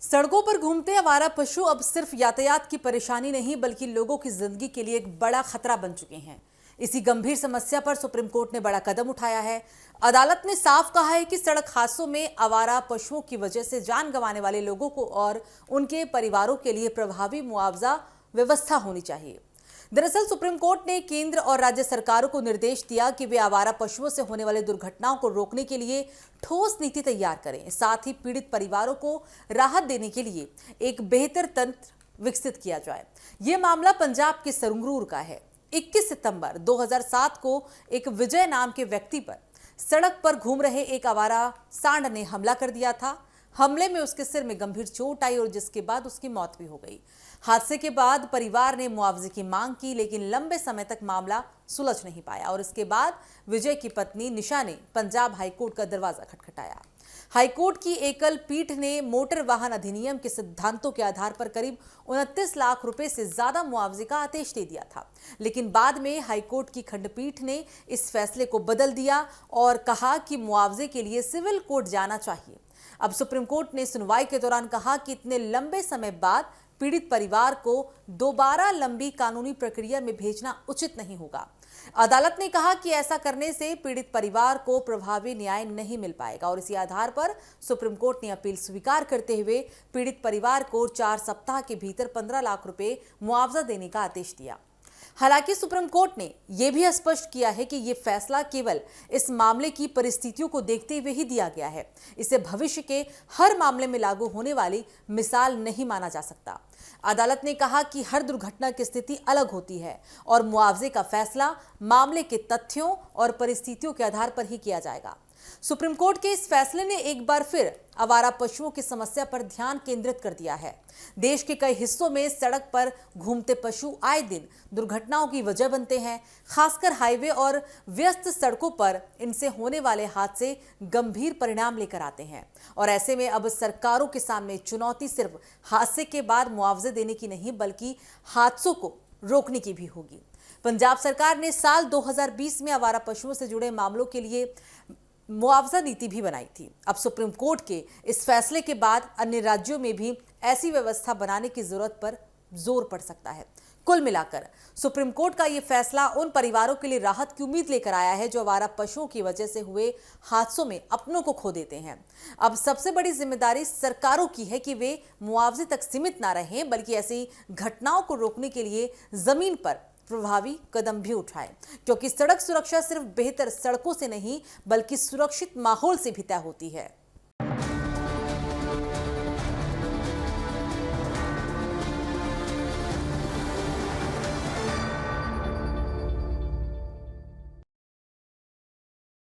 सड़कों पर घूमते आवारा पशु अब सिर्फ यातायात की परेशानी नहीं बल्कि लोगों की जिंदगी के लिए एक बड़ा खतरा बन चुके हैं। इसी गंभीर समस्या पर सुप्रीम कोर्ट ने बड़ा कदम उठाया है। अदालत ने साफ कहा है कि सड़क हादसों में आवारा पशुओं की वजह से जान गंवाने वाले लोगों को और उनके परिवारों के लिए प्रभावी मुआवजा व्यवस्था होनी चाहिए। दरअसल सुप्रीम कोर्ट ने केंद्र और राज्य सरकारों को निर्देश दिया कि वे आवारा पशुओं से होने वाली दुर्घटनाओं को रोकने के लिए ठोस नीति तैयार करें, साथ ही पीड़ित परिवारों को राहत देने के लिए एक बेहतर तंत्र विकसित किया जाए। यह मामला पंजाब के संगरूर का है। 21 सितंबर 2007 को एक विजय नाम के व्यक्ति पर सड़क पर घूम रहे एक आवारा सांड ने हमला कर दिया था। हमले में उसके सिर में गंभीर चोट आई और जिसके बाद उसकी मौत भी हो गई। हादसे के बाद परिवार ने मुआवजे की मांग की, लेकिन लंबे समय तक मामला सुलझ नहीं पाया और इसके बाद विजय की पत्नी निशा ने पंजाब हाईकोर्ट का दरवाजा खटखटाया। हाईकोर्ट की एकल पीठ ने मोटर वाहन अधिनियम के सिद्धांतों के आधार पर करीब 29 लाख रुपए से ज्यादा मुआवजे का आदेश दे दिया था, लेकिन बाद में हाईकोर्ट की खंडपीठ ने इस फैसले को बदल दिया और कहा कि मुआवजे के लिए सिविल कोर्ट जाना चाहिए। अब सुप्रीम कोर्ट ने सुनवाई के दौरान कहा कि इतने लंबे समय बाद पीड़ित परिवार को दोबारा लंबी कानूनी प्रक्रिया में भेजना उचित नहीं होगा। अदालत ने कहा कि ऐसा करने से पीड़ित परिवार को प्रभावी न्याय नहीं मिल पाएगा और इसी आधार पर सुप्रीम कोर्ट ने अपील स्वीकार करते हुए पीड़ित परिवार को 4 सप्ताह के भीतर 15 लाख रुपए मुआवजा देने का आदेश दिया। हालांकि सुप्रीम कोर्ट ने यह भी स्पष्ट किया है कि यह फैसला केवल इस मामले की परिस्थितियों को देखते हुए ही दिया गया है। इसे भविष्य के हर मामले में लागू होने वाली मिसाल नहीं माना जा सकता। अदालत ने कहा कि हर दुर्घटना की स्थिति अलग होती है और मुआवजे का फैसला मामले के तथ्यों और परिस्थितियों के आधार पर ही किया जाएगा। सुप्रीम कोर्ट के इस फैसले ने एक बार फिर आवारा पशुओं की समस्या पर ध्यान केंद्रित कर दिया है। देश के कई हिस्सों में सड़क पर घूमते पशु आए दिन दुर्घटनाओं की वजह बनते हैं। खासकर हाईवे और व्यस्त सड़कों पर इनसे होने वाले हादसे गंभीर परिणाम लेकर आते हैं और ऐसे में अब सरकारों के सामने चुनौती सिर्फ हादसे के बाद मुआवजे देने की नहीं बल्कि हादसों को रोकने की भी होगी। पंजाब सरकार ने साल 2020 में आवारा पशुओं से जुड़े मामलों के लिए मुआवजा नीति भी बनाई थी। अब सुप्रीम कोर्ट के इस फैसले के बाद अन्य राज्यों में भी ऐसी व्यवस्था बनाने की जरूरत पर जोर पड़ सकता है। कुल मिलाकर सुप्रीम कोर्ट का यह फैसला उन परिवारों के लिए राहत की उम्मीद लेकर आया है जो आवारा पशुओं की वजह से हुए हादसों में अपनों को खो देते हैं। अब सबसे बड़ी जिम्मेदारी सरकारों की है कि वे मुआवजे तक सीमित ना रहें बल्कि ऐसी घटनाओं को रोकने के लिए जमीन पर प्रभावी कदम भी उठाएं, क्योंकि सड़क सुरक्षा सिर्फ बेहतर सड़कों से नहीं बल्कि सुरक्षित माहौल से भी तय होती है।